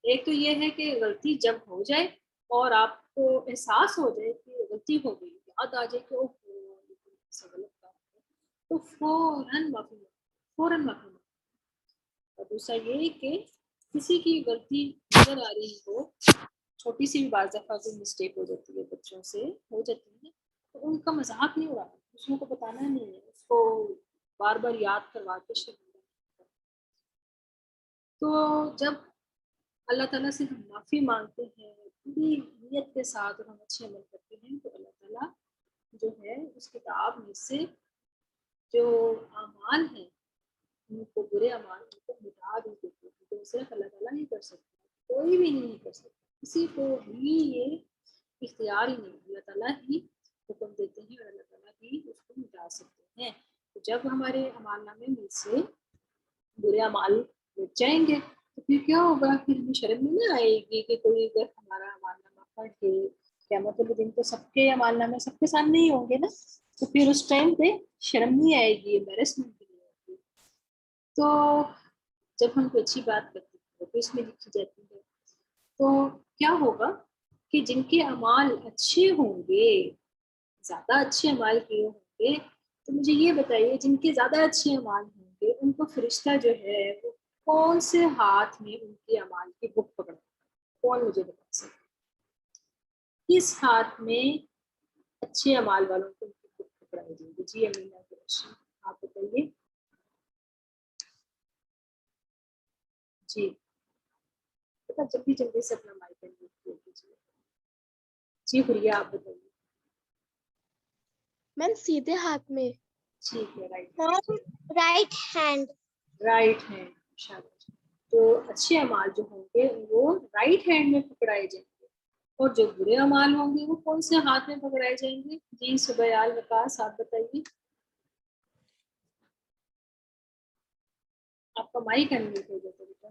ایک تو یہ ہے کہ غلطی جب ہو جائے اور آپ کو احساس ہو جائے کہ غلطی ہو گئی, یاد آ جائے کہ غلط کام ہے, تو فوراً معافی. اور دوسرا یہ کہ کسی کی غلطی نظر آ رہی ہو, چھوٹی سی بھی بعض دفعہ کوئی مسٹیک ہو جاتی ہے, بچوں سے ہو جاتی ہے, تو ان کا مذاق نہیں اڑانا, دوسروں کو بتانا نہیں ہے, اس کو بار بار یاد کروا کے شرمندہ. تو جب اللہ تعالیٰ سے ہم معافی مانگتے ہیں پوری نیت کے ساتھ اور ہم اچھے عمل کرتے ہیں, تو اللہ تعالیٰ جو ہے اس کتاب میں سے جو اعمال ہیں ان کو, برے اعمال ان کو مٹا بھی دیتے ہیں. تو صرف اللہ تعالیٰ نہیں کر سکتا, کوئی بھی نہیں کر سکتا, کسی کو بھی یہ اختیار ہی نہیں. اللہ تعالیٰ ہی حکم دیتے ہیں اور اللہ تعالیٰ ہی اس کو مٹا سکتے ہیں. تو جب ہمارے اعمال نامے میں سے برے اعمال مٹ جائیں گے تو پھر کیا ہوگا, پھر ہمیں شرم نہیں آئے گی کہ کوئی اگر ہمارا اعمال نامہ پڑھ کے قیامت والے دن تو سب کے اعمال نامے سب کے سامنے ہی ہوں گے نا, تو پھر اس ٹائم پہ شرم نہیں آئے گی, امبیرسمنٹ بھی نہیں ہوگی. تو جب ہم کوئی اچھی بات کرتے ہیں وہ بھی اس میں لکھی جاتی ہے, تو کیا ہوگا کہ جن کے اعمال اچھے ہوں گے, زیادہ اچھے اعمال کیے ہوں گے, تو مجھے یہ بتائیے جن کے زیادہ اچھے اعمال ہوں گے ان کو فرشتہ جو ہے وہ کون سے ہاتھ میں ان کے اعمال کی بک پکڑا, کون مجھے بتا سکتا؟ کس ہاتھ میں اچھے اعمال والوں کو ان کی بک پکڑائی جائے گی؟ جی امینہ قریشی آپ بتائیے. جی جلدی جلدی سے اپنا مائک انمیوٹ کیجیے. جی حریہ آپ بتائیے. میم سیدھے ہاتھ میں. ٹھیک ہے, رائٹ ہینڈ. رائٹ ہینڈ, شاباش. تو اچھے اعمال جو ہوں گے وہ رائٹ ہینڈ میں پکڑائے جائیں گے, اور جو برے اعمال ہوں گے وہ کون سے ہاتھ میں پکڑائے جائیں گے؟ جی سبیال وقاص آپ بتائیے. آپ کا مائک انمیوٹ ہو جاتا بیٹا.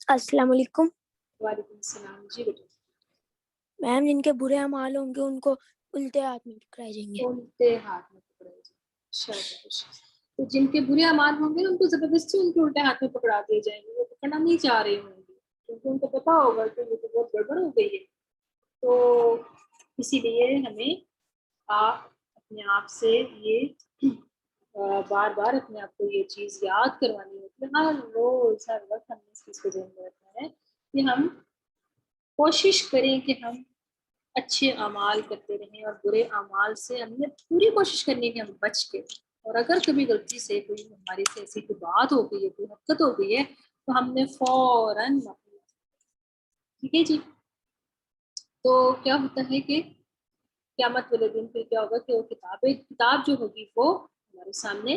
السلام علیکم وعلیکم السلام. جی بیٹا. میم جن کے برے اعمال ہوں گے ان کو الٹے ہاتھ میں پکڑائے جائیں گے. الٹے ہاتھ میں پکڑائے جائیں گے, شاباش. تو جن کے برے اعمال ہوں گے ان کو زبردستی ان کے الٹے ہاتھ میں پکڑا دیے جائیں گے, وہ پکڑنا نہیں چاہ رہے ہوں گے کیونکہ ان کو پتا ہوگا کہ یہ تو بہت گڑبڑ ہو گئی ہے. تو اسی لیے ہمیں اپنے آپ سے یہ بار بار اپنے آپ کو یہ چیز یاد کروانی ہوتی ہے, ہر روز ہر وقت ہمیں اس چیز کو ذہن میں رکھنا ہے کہ ہم کوشش کریں کہ ہم اچھے اعمال کرتے رہیں اور برے اعمال سے ہم نے پوری کوشش کرنی ہے کہ ہم بچ کے, اور اگر کبھی غلطی سے کوئی ہماری سے ایسی کوئی بات ہو گئی ہے, کوئی حرکت ہو گئی ہے, تو ہم نے فوراً معافی. ٹھیک ہے جی. تو کیا ہوتا ہے کہ قیامت والے دن پھر کیا ہوگا کہ وہ کتاب جو ہوگی وہ ہمارے سامنے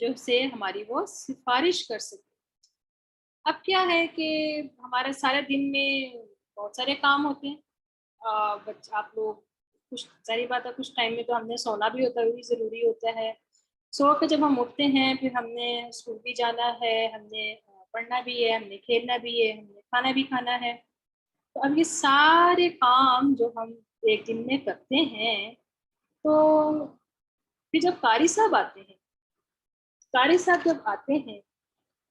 جو سے ہماری وہ سفارش کر سکے. اب کیا ہے کہ ہمارے سارے دن میں بہت سارے کام ہوتے ہیں. آپ لوگ کچھ ساری بات ہے کچھ ٹائم میں تو ہم نے سونا بھی ہوتا ہے, وہ بھی ضروری ہوتا ہے. سو کے جب ہم اٹھتے ہیں پھر ہم نے اسکول بھی جانا ہے, ہم نے پڑھنا بھی ہے, ہم نے کھیلنا بھی ہے, ہم نے کھانا بھی کھانا ہے. تو اب یہ سارے کام جو ہم ایک دن میں کرتے ہیں, تو پھر جب قاری صاحب آتے ہیں, قاری صاحب جب آتے ہیں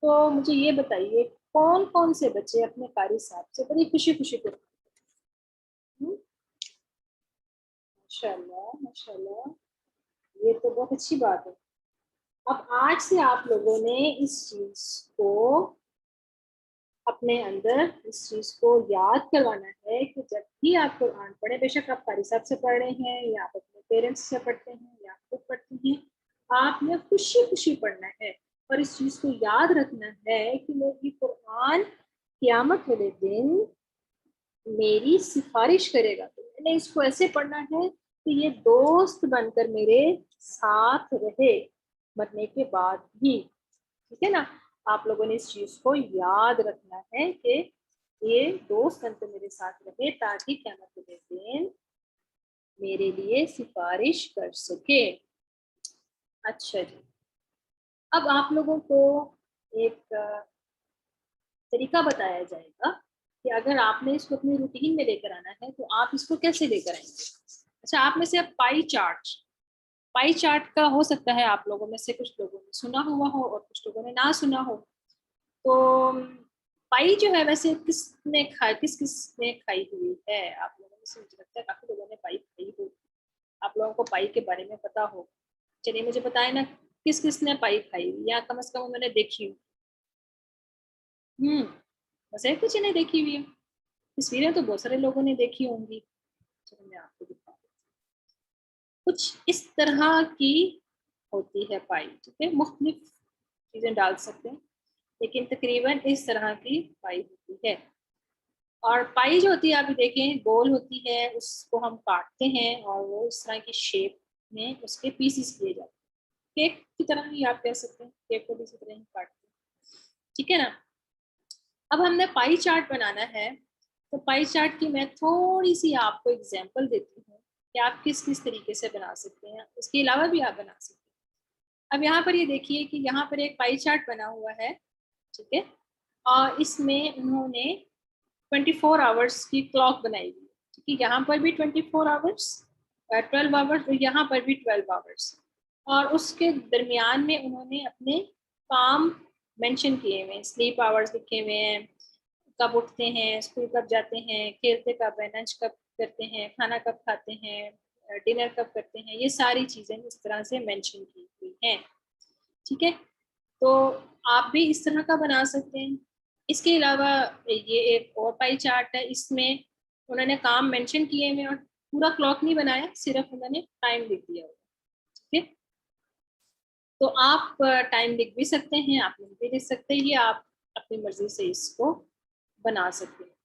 تو مجھے یہ بتائیے کون کون سے بچے اپنے قاری صاحب سے بڑی خوشی خوشی کرتے ہیں؟ ماشاء اللہ ماشاء اللہ, یہ تو بہت اچھی بات ہے. اب آج سے آپ لوگوں نے اس چیز کو اپنے اندر اس چیز کو یاد کروانا ہے کہ جب بھی آپ قرآن پڑھیں, بے شک آپ قاری صاحب سے پڑھ رہے ہیں یا آپ اپنے پیرنٹس سے پڑھتے ہیں یا آپ خود پڑھتے ہیں, آپ نے خوشی خوشی پڑھنا ہے اور اس چیز کو یاد رکھنا ہے کہ میری قرآن قیامت والے دن میری سفارش کرے گا. تو میں نے اس کو ایسے پڑھنا ہے کہ یہ دوست بن کر میرے ساتھ رہے مرنے کے بعد بھی. ٹھیک ہے نا, آپ لوگوں نے اس چیز کو یاد رکھنا ہے کہ یہ دوست بن کر میرے ساتھ رہے تاکہ قیامت کے دن میرے لیے سفارش کر سکے. اچھا جی, اب آپ لوگوں کو ایک طریقہ بتایا جائے گا کہ اگر آپ نے اس کو اپنی روٹین میں لے کر آنا ہے تو آپ اس کو کیسے لے کر آئیں گے. اچھا, آپ میں سے پائی چارٹ کا ہو سکتا ہے آپ لوگوں میں سے کچھ لوگوں نے سنا ہوا ہو اور کچھ لوگوں نے نہ سنا ہو. تو پائی جو ہے ویسے کس نے کھائی ہوئی ہے؟ آپ لوگوں میں سے مجھے لگتا ہے کافی لوگوں نے پائی کھائی ہوئی. آپ لوگوں کو پائی کے بارے میں پتا ہو, چلیے مجھے بتائیں نا کس کس نے پائی کھائی ہوئی یا کم از کم انہوں نے دیکھی ہوئی. بس ایک کچھ نے دیکھی ہوئی ہے, تصویریں تو بہت سارے لوگوں نے دیکھی ہوں گی. چلو میں آپ کو دکھا دیتی ہوں. کچھ اس طرح کی ہوتی ہے پائی. ٹھیک ہے, مختلف چیزیں ڈال سکتے ہیں لیکن تقریباً اس طرح کی پائی ہوتی ہے. اور پائی جو ہوتی ہے آپ دیکھیں گول ہوتی ہے, اس کو ہم کاٹتے ہیں اور وہ اس طرح کی شیپ میں اس کے پیسز کیے جاتے ہیں. کیک کی طرح ہی آپ کہہ سکتے ہیں, کیک کو بھی اسی طرح ہی کاٹتے ہیں. ٹھیک ہے نا. اب ہم نے پائی چارٹ بنانا ہے, تو پائی چارٹ کی میں تھوڑی سی آپ کو اگزامپل دیتی ہوں کہ آپ کس کس طریقے سے بنا سکتے ہیں, اس کے علاوہ بھی آپ بنا سکتے ہیں. اب یہاں پر یہ دیکھیے کہ یہاں پر ایک پائی چارٹ بنا ہوا ہے. ٹھیک ہے, اور اس میں انہوں نے 24 آورس کی کلاک بنائی ہوئی ہے. ٹھیک ہے, یہاں پر بھی 24 آورس, 12 آورس, یہاں پر بھی 12 آورس, اور اس کے درمیان میں انہوں نے اپنے کام مینشن کیے ہوئے ہیں. سلیپ آورس لکھے ہوئے ہیں, کب اٹھتے ہیں, اسکول کب جاتے ہیں, کھیلتے کب ہیں, لنچ کب کرتے ہیں, کھانا کب کھاتے ہیں, ڈنر کب کرتے ہیں. یہ ساری چیزیں اس طرح سے مینشن کی ہوئی ہیں. ٹھیک ہے, تو آپ بھی اس طرح کا بنا سکتے ہیں. اس کے علاوہ یہ ایک اور پائی چارٹ ہے, اس میں انہوں نے کام مینشن کیے ہوئے اور پورا کلاک نہیں بنایا, صرف انہوں نے ٹائم لکھ دیا ہوا. ٹھیک ہے, تو آپ ٹائم لکھ بھی سکتے ہیں, آپ لکھ بھی لکھ سکتے ہیں, یہ آپ اپنی مرضی سے اس کو بنا سکتے ہیں.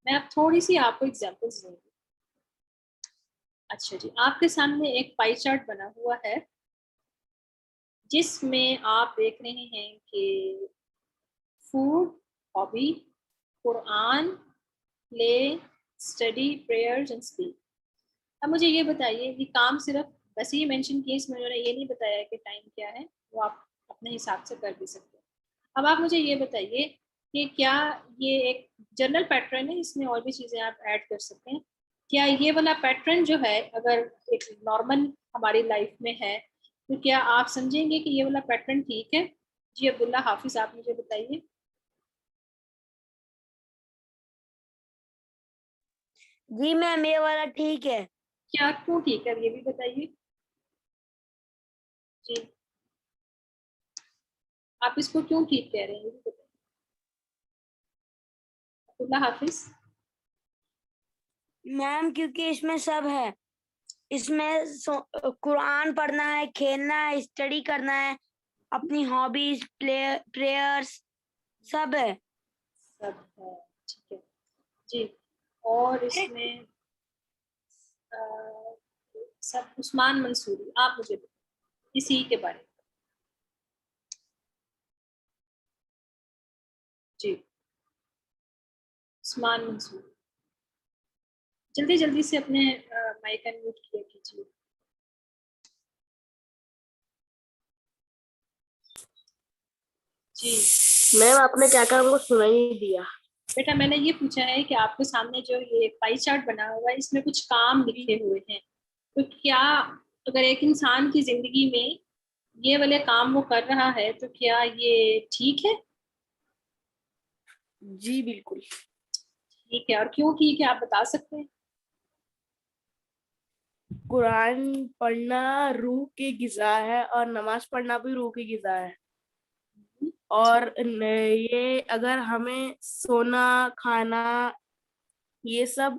میں اب تھوڑی سی آپ کو ایگزامپلس دوں گی. اچھا جی, آپ کے سامنے ایک پائی چارٹ بنا ہوا ہے جس میں آپ دیکھ رہے ہیں کہ food, hobby, Quran, play, study, prayers and sleep. اب مجھے یہ بتائیے یہ کام صرف بس یہ مینشن کیے, اس میں انہوں نے یہ نہیں بتایا کہ ٹائم کیا ہے, وہ آپ اپنے حساب سے کر بھی سکتے ہیں. اب آپ مجھے یہ بتائیے کہ کیا یہ ایک جنرل پیٹرن ہے, اس میں اور بھی چیزیں آپ ایڈ کر سکتے ہیں. کیا یہ والا پیٹرن جو ہے اگر ایک نارمل ہماری لائف میں ہے تو کیا آپ سمجھیں گے کہ یہ والا پیٹرن ٹھیک ہے؟ جی عبداللہ حافظ, آپ مجھے بتائیے. جی میم یہ والا ٹھیک ہے. کیا کیوں ٹھیک ہے, یہ بھی بتائیے. جی آپ اس کو کیوں ٹھیک کہہ رہے ہیں, یہ بھی بتائیے. عبداللہ حافظ. میم کیونکہ اس میں سب ہے, اس میں قرآن پڑھنا ہے, کھیلنا ہے, اسٹڈی کرنا ہے, اپنی ہابیز, پریئرس سب ہے. سب ہے, ٹھیک ہے جی. اور اس میں سب عثمان منصوری, آپ مجھے اسی کے بارے میں. جی عثمان منصور، جلدی جلدی سے اپنے مائک انمیوٹ کیا کیجیے. جی میم آپ نے کیا کہا وہ سنا ہی نہیں دیا. بیٹا میں نے یہ پوچھا ہے کہ آپ کے سامنے جو یہ پائی چارٹ بنا ہوا ہے اس میں کچھ کام لکھے ہوئے ہیں، تو کیا اگر ایک انسان کی زندگی میں یہ والے کام وہ کر رہا ہے تو کیا یہ ٹھیک ہے؟ جی بالکل ٹھیک ہے، اور کیوں کی کیا آپ بتا سکتے ہیں؟ قرآن پڑھنا روح کی غذا ہے اور نماز پڑھنا بھی روح کی غذا ہے. اور یہ اگر ہمیں سونا کھانا یہ سب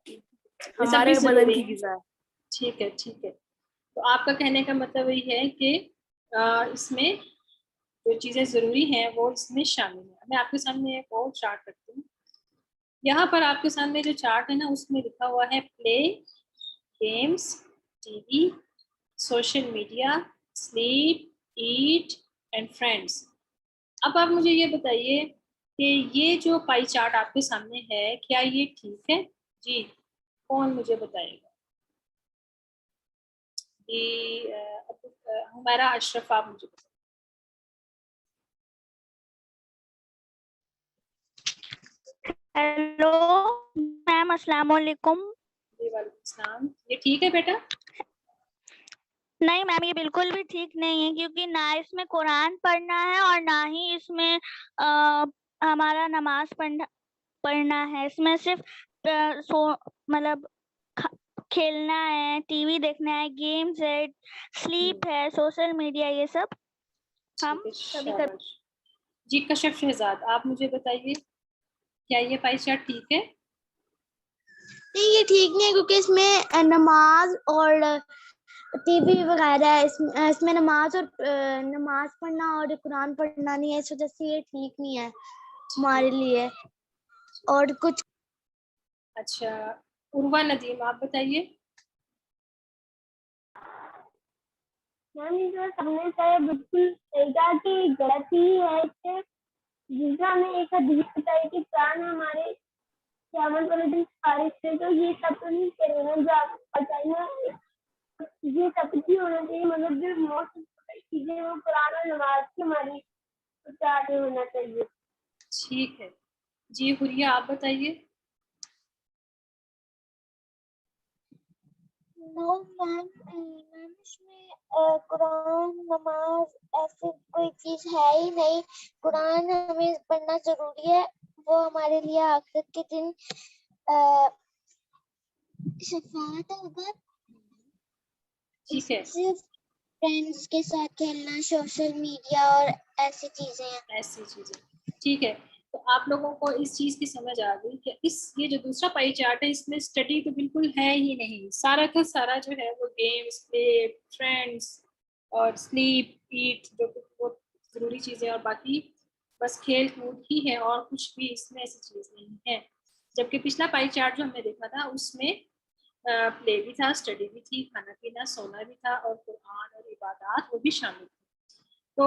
یہ سب بھی ہمارے بدن ضروری کی ہے. غذا ہے. ٹھیک ہے ٹھیک ہے، تو آپ کا کہنے کا مطلب یہ ہے کہ اس میں جو چیزیں ضروری ہیں وہ اس میں شامل ہیں. میں آپ کے سامنے ایک اور چارٹ رکھتی ہوں. یہاں پر آپ کے سامنے جو چارٹ ہے نا اس میں لکھا ہوا ہے play, games, TV, social media, sleep, eat and friends. اب آپ مجھے یہ بتائیے کہ یہ جو پائی چارٹ آپ کے سامنے ہے کیا یہ ٹھیک ہے؟ جی کون مجھے بتائے گا؟ جی ہمارا اشرف آپ مجھے بتائیے. ہیلو میم السلام علیکم. جی وعلیکم السلام. یہ ٹھیک ہے بیٹا؟ نہیں میم یہ بالکل بھی ٹھیک نہیں ہے، کیونکہ نہ اس میں قرآن پڑھنا ہے اور نہ ہی اس میں ہمارا نماز پڑھنا ہے. اس میں صرف مطلب کھیلنا ہے، ٹی وی دیکھنا ہے، گیمز ہے، سلیپ ہے، سوشل میڈیا، یہ سب ہم کبھی کبھی. جی کشف شہزاد آپ مجھے بتائیے کیا یہ پائی چارٹ ٹھیک ہے؟ نہیں یہ ٹھیک نہیں ہے، کیونکہ اس میں نماز اور ٹی وی وغیرہ ہے، اس میں نماز پڑھنا اور قرآن پڑھنا نہیں ہے، اس وجہ سے یہ ٹھیک نہیں ہے ہمارے لیے. اور کچھ اچھا عروہ ندیم آپ بتائیے. میم یہ جو سب نے کہا بالکل صحیح کہا کہ غلط ہی ہے اس سے. جس سے ہمیں ایک حدیث بتائی کہ قرآن ہمارے قیامت والے دن خارج سے، تو یہ سب تو نہیں کرے گا جو آپ کو بتائیے. یہ سب بھی ہونا چاہیے، مطلب جو موسٹ چیزیں وہ قرآن اور نماز کی ہماری آگے ہونا چاہیے. ٹھیک ہے. جی حریہ آپ بتائیے. نو میم اس میں قرآن نماز ایسی کوئی چیز ہے ہی نہیں. قرآن ہمیں پڑھنا ضروری ہے، وہ ہمارے لیے آخرت کے دن شفاعت ہوگا. ٹھیک ہے صرف فرینڈس کے ساتھ کھیلنا، سوشل میڈیا اور ایسی چیزیں ہیں. ایسی چیزیں. ٹھیک ہے، تو آپ لوگوں کو اس چیز کی سمجھ آ گئی کہ یہ جو دوسرا پائی چارٹ ہے اس میں اسٹڈی تو بالکل ہے ہی نہیں. سارا کا سارا جو ہے وہ گیمس، پلے، فرینڈس اور سلیپ، ایٹ جو وہ ضروری چیزیں، اور باقی بس کھیل کود ہی ہے اور کچھ بھی اس میں ایسی چیز نہیں ہے. جبکہ پچھلا پائی چارٹ جو ہم نے دیکھا تھا اس میں پلے بھی تھا، اسٹڈی بھی تھی، کھانا پینا سونا بھی تھا، اور قرآن اور عبادات وہ بھی شامل تھے. تو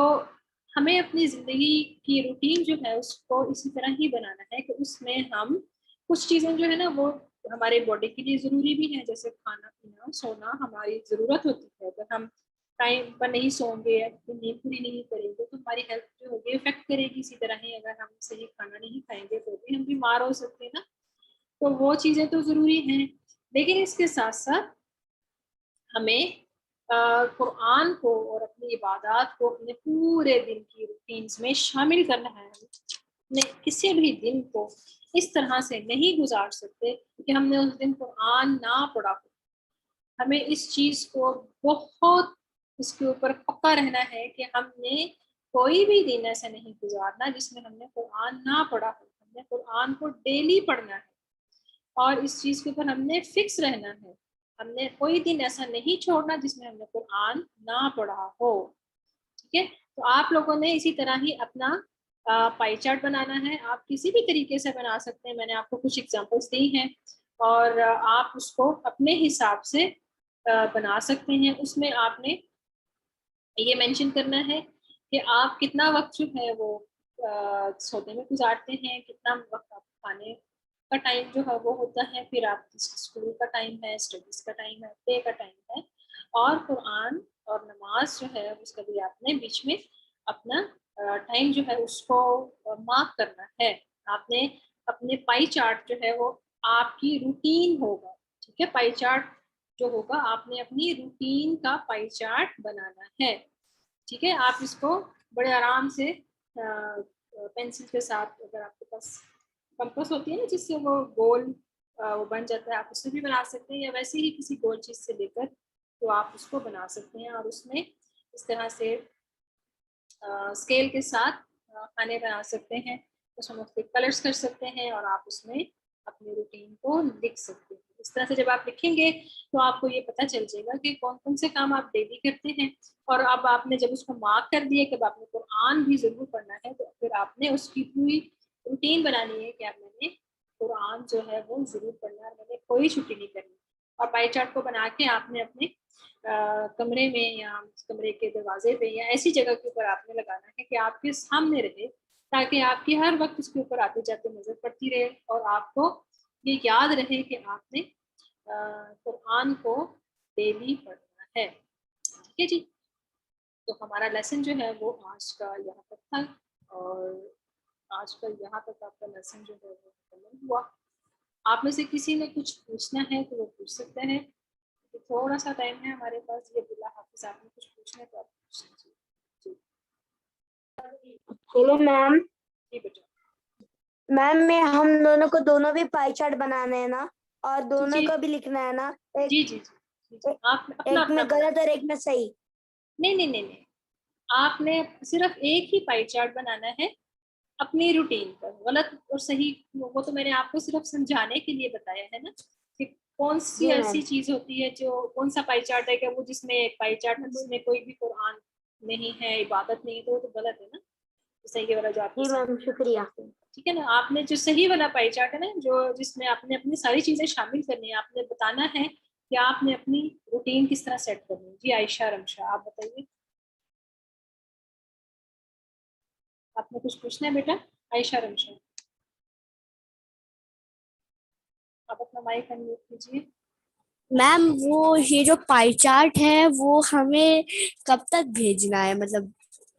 ہمیں اپنی زندگی کی روٹین جو ہے اس کو اسی طرح ہی بنانا ہے کہ اس میں ہم کچھ چیزیں جو ہے نا وہ ہمارے باڈی کے لیے ضروری بھی ہیں، جیسے کھانا پینا سونا ہماری ضرورت ہوتی ہے. اگر ہم ٹائم پر نہیں سوئیں گے، نیند پوری نہیں کریں گے تو ہماری ہیلتھ جو ہوگی افیکٹ کرے گی. اسی طرح ہی اگر ہم صحیح کھانا نہیں کھائیں گے تو بھی ہم بیمار ہو سکتے ہیں نا. تو وہ چیزیں تو ضروری ہیں، لیکن اس کے ساتھ ساتھ ہمیں قرآن کو اور اپنی عبادات کو اپنے پورے دن کی روٹینز میں شامل کرنا ہے. ہم کسی بھی دن کو اس طرح سے نہیں گزار سکتے کہ ہم نے اس دن قرآن نہ پڑھا ہو. ہمیں اس چیز کو بہت اس کے اوپر پکا رہنا ہے کہ ہم نے کوئی بھی دن ایسا نہیں گزارنا جس میں ہم نے قرآن نہ پڑھا ہو. ہم نے قرآن کو ڈیلی پڑھنا ہے اور اس چیز کے اوپر ہم نے فکس رہنا ہے. ہم نے کوئی دن ایسا نہیں چھوڑنا جس میں ہم نے قرآن نہ پڑھا ہو. ٹھیک ہے، تو آپ لوگوں نے اسی طرح ہی اپنا پائی چارٹ بنانا ہے. آپ کسی بھی طریقے سے بنا سکتے ہیں، میں نے آپ کو کچھ ایگزامپلس دی ہیں اور آپ اس کو اپنے حساب سے بنا سکتے ہیں. اس میں آپ نے یہ مینشن کرنا ہے کہ آپ کتنا وقت جو ہے وہ سونے میں گزارتے ہیں, کتنا وقت آپ کھانے کا ٹائم جو ہے وہ ہوتا ہے, پھر آپ اسکول کا ٹائم ہے, اسٹڈیز کا ٹائم ہے, پلے کا ٹائم ہے, اور قرآن اور نماز جو ہے اس کا بھی آپ نے بیچ میں اپنا ٹائم جو ہے اس کو مارک کرنا ہے. آپ نے اپنے پائی چارٹ جو ہے وہ آپ کی روٹین ہوگا, ٹھیک ہے, پائی چارٹ جو ہوگا آپ نے اپنی روٹین کا پائی چارٹ بنانا ہے, ٹھیک ہے. آپ اس کو بڑے آرام سے پینسل کے ساتھ, اگر آپ کے پاس کمپس ہوتی ہے نا جس سے وہ گول وہ بن جاتا ہے, آپ اس سے بھی بنا سکتے ہیں, یا ویسے ہی کسی گول چیز سے لے کر تو آپ اس کو بنا سکتے ہیں, اور اس میں اس طرح سے اسکیل کے ساتھ کھانے بنا سکتے ہیں, اس میں مختلف کلرس کر سکتے ہیں, اور آپ اس میں اپنی روٹین کو لکھ سکتے ہیں. اس طرح سے جب آپ لکھیں گے تو آپ کو یہ پتہ چل جائے گا کہ کون کون سے کام آپ ڈیلی کرتے ہیں, اور اب آپ نے جب اس کو مارک کر دیا کہ آپ نے قرآن بھی ضرور پڑھنا ہے, تو پھر آپ نے اس کی پوری روٹین بنانی ہے کہ آپ نے قرآن جو ہے وہ ضرور پڑھنا ہے, میں نے کوئی چھٹی نہیں کرنی. اور پائی چارٹ کو بنا کے آپ نے اپنے کمرے میں یا کمرے کے دروازے پہ یا ایسی جگہ کے اوپر آپ نے لگانا ہے کہ آپ کے سامنے رہے, تاکہ آپ کی ہر وقت اس کے اوپر آتے جاتے نظر پڑتی رہے, اور آپ کو یہ یاد رہے کہ آپ نے قرآن کو ڈیلی پڑھنا ہے. ٹھیک ہے جی, تو ہمارا لیسن جو ہے وہ آج کا یہاں تک تھا, اور آج کا یہاں تک آپ کا لیسن جو ہے وہ مکمل ہوا. آپ میں سے کسی نے کچھ پوچھنا ہے تو وہ پوچھ سکتے ہیں, تھوڑا سا ٹائم ہے ہمارے پاس. یہ عبداللہ حافظ, آپ نے کچھ پوچھنا ہے تو آپ پوچھ لیجیے. Hello ma'am. جی بیٹا. میم میں ہم دونوں کو دونوں بھی پائی چارٹ بنانا ہے نا, اور دونوں جی کو بھی لکھنا ہے نا, جی جی جی, آپ اپنا ایک میں اپنا غلط اور ایک میں صحیح. نہیں, آپ نے صرف ایک ہی پائی چارٹ بنانا ہے اپنی روٹین پر. غلط اور صحیح وہ تو میں نے آپ کو صرف سمجھانے کے لیے بتایا ہے نا, کہ کون سی جی ایسی میم. چیز ہوتی ہے جو کون سا پائی چارٹ ہے, کہ وہ جس میں ایک پائی چارٹ ہے جس میں کوئی بھی قرآن نہیں ہے, عبادت نہیں, تو غلط ہے نا. صحیح والا جو آپ جی میم, شکریہ. ٹھیک ہے نا, آپ نے جو صحیح والا پائی چارٹ ہے نا, جو جس میں آپ نے اپنی ساری چیزیں شامل کرنی ہے, آپ نے بتانا ہے کہ آپ نے اپنی روٹین کس طرح سیٹ کرنی ہے. جی عائشہ رمشا, آپ بتائیے, آپ نے کچھ پوچھنا ہے بیٹا؟ عائشہ رمشا, آپ اپنا مائک انمیوٹ کیجیے. میم وہ یہ جو پائی چارٹ ہے وہ ہمیں کب تک بھیجنا ہے, مطلب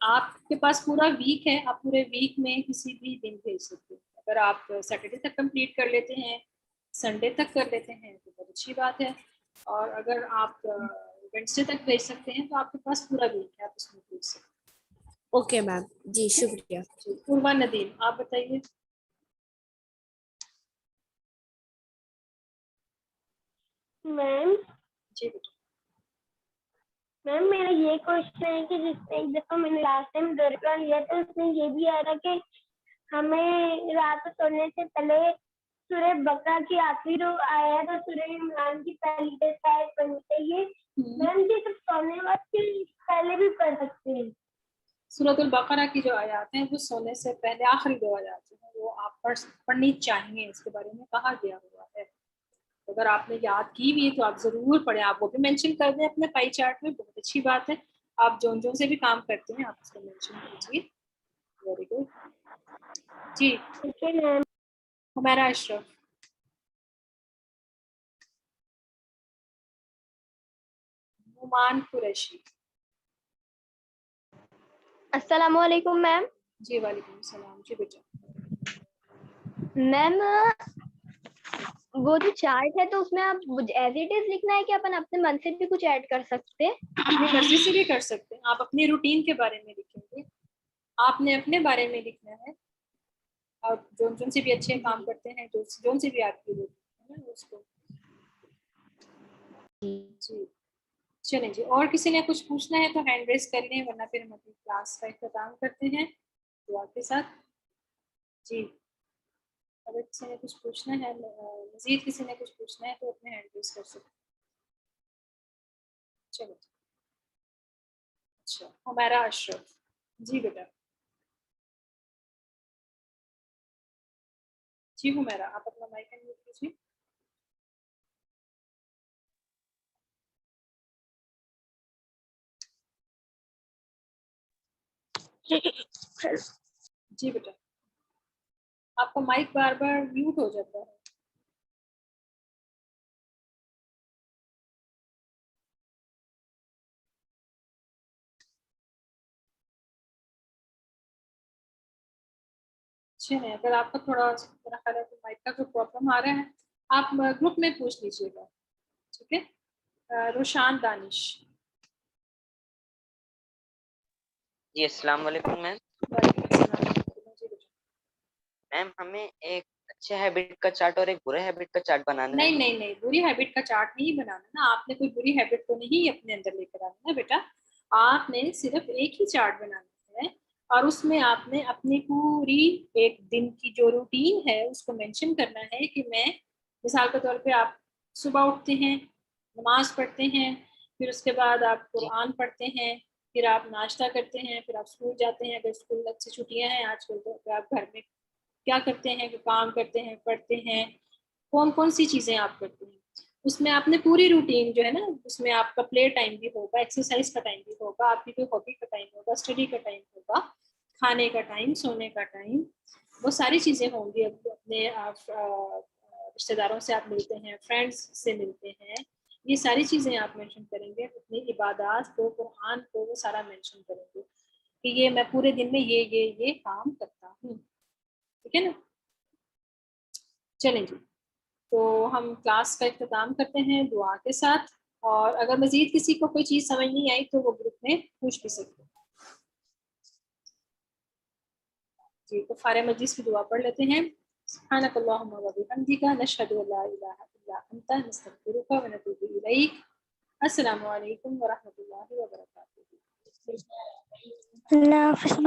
آپ کے پاس پورا ویک ہے, آپ پورے ویک میں کسی بھی دن بھیج سکتے ہیں. اگر آپ سیٹرڈے تک کمپلیٹ کر لیتے ہیں, سنڈے تک کر لیتے ہیں تو بہت اچھی بات ہے, اور اگر آپ ویڈنسڈے تک بھیج سکتے ہیں تو آپ کے پاس پورا ویک ہے, آپ اس میں بھیج سکتے ہیں. اوکے میم, جی شکریہ. جی, عروا ندیم, آپ بتائیے. میم جی بیٹا. میم میرا یہ کوشچن ہے کہ جس میں ایک دفعہ میں نے لاسٹ ٹائم درجہ لیا تھا, اس میں یہ بھی آ رہا کہ ہمیں رات کو سونے سے پہلے سورہ بقرہ کی آخری رو آیا تو سورہ عمران کی پہلی آیت پڑھنی چاہیے. میم یہ تو سونے وقت کے پہلے بھی پڑھ سکتے ہیں. سورۃ البقرہ کی جو آیات ہیں وہ سونے سے پہلے آخری 2 آیات جو ہیں وہ آپ پڑھنی چاہیے, اس کے بارے میں کہا گیا ہوا ہے. اگر آپ نے یاد کی بھی تو آپ ضرور پڑھیں, آپ وہ بھی مینشن کر دیں اپنے پائی چارٹ میں, بہت اچھی بات ہے. آپ جون سے بھی کام کرتے ہیں آپ اس کو مینشن کیجیے. Very good. جی ٹھیک ہے میم. ہمارا اشرف, نعمان قریشی. السلام علیکم میم. جی وعلیکم السلام. جی بیٹا. میم وہ جو چارٹ ہے تو اس میں آپ ایز اٹ از لکھنا ہے کہ اپن اپنے من سے بھی کچھ ایڈ کر سکتے ہیں؟ اپنی مرضی سے بھی کر سکتے ہیں. آپ اپنی روٹین کے بارے میں لکھیں گے, آپ نے اپنے بارے میں لکھنا ہے, اور جون سے بھی اچھے کام کرتے ہیں, جون سے بھی آپ کی روٹین ہے نا اس کو. جی چلیں جی, اور کسی نے کچھ پوچھنا ہے تو ہینڈ ریز کر لیں, ورنہ پھر ہم اپنی کلاس کا اختتام کرتے ہیں دعا کے ساتھ. جی اگر کسی نے کچھ پوچھنا ہے, مزید کسی نے کچھ پوچھنا ہے تو اپنے ہینڈ ریز کر سکتے ہیں. چلو اچھا, ہمارا اشرف. جی بیٹا. جی ہمیرا, آپ اپنا مائک انمیوٹ کیجیے. جی بیٹا آپ کا مائک بار بار میوٹ ہو جاتا ہے. اچھا ہے, اگر آپ کا تھوڑا میرا خیال ہے کہ مائک کا کوئی پرابلم آ رہا ہے آپ گروپ میں پوچھ لیجیے گا. ٹھیک ہے, روشان دانش. جی السلام علیکم میم. وعلیکم السلام. جی بیٹا. میم ہمیں ایک اچھے ہیبٹ کا چارٹ اور ایک برے ہیبٹ کا چارٹ بنانا ہے. نہیں نہیں نہیں, بری ہیبٹ کا چارٹ نہیں بنانا نا, آپ نے کوئی بری ہیبٹ تو نہیں اپنے اندر لے کر آنا نا بیٹا. آپ نے صرف ایک ہی چارٹ بنانا ہے اور اس میں آپ نے اپنی پوری ایک دن کی جو روٹین ہے اس کو مینشن کرنا ہے کہ میں مثال کے طور پہ آپ صبح اٹھتے ہیں, نماز پڑھتے ہیں, پھر اس کے بعد آپ قرآن پڑھتے ہیں, پھر آپ ناشتہ کرتے ہیں, پھر آپ اسکول جاتے ہیں, اگر اسکول سے چھٹیاں ہیں آج کل تو آپ گھر میں کیا کرتے ہیں کہ کام کرتے ہیں, پڑھتے ہیں, کون کون سی چیزیں آپ کرتے ہیں. اس میں آپ نے پوری روٹین جو ہے نا, اس میں آپ کا پلے ٹائم بھی ہوگا, ایکسرسائز کا ٹائم بھی ہوگا, آپ کی کوئی ہابی کا ٹائم ہوگا, اسٹڈی کا ٹائم ہوگا, کھانے کا ٹائم, سونے کا ٹائم, وہ ساری چیزیں ہوں گی. اپنے آپ رشتے داروں سے آپ ملتے ہیں, فرینڈس سے ملتے ہیں, یہ ساری چیزیں آپ مینشن کریں گے. اپنی عبادات کو, قرآن کو, وہ سارا مینشن کریں گے کہ یہ میں پورے دن میں یہ کام کرتا ہوں. ٹھیک ہے نا. چلیں جی, تو ہم کلاس کا اختتام کرتے ہیں دعا کے ساتھ, اور اگر مزید کسی کو کوئی چیز سمجھ نہیں آئی تو وہ گروپ میں پوچھ بھی سکتے ہیں. جی, تو فارغ مجلس کی دعا پڑھ لیتے ہیں. سبحانک اللہم و بحمدک نشہد ان لا الہ الا انت نستغفرک و نتوب الیک. السلام علیکم ورحمۃ اللہ وبرکاتہ. اللہ حافظ.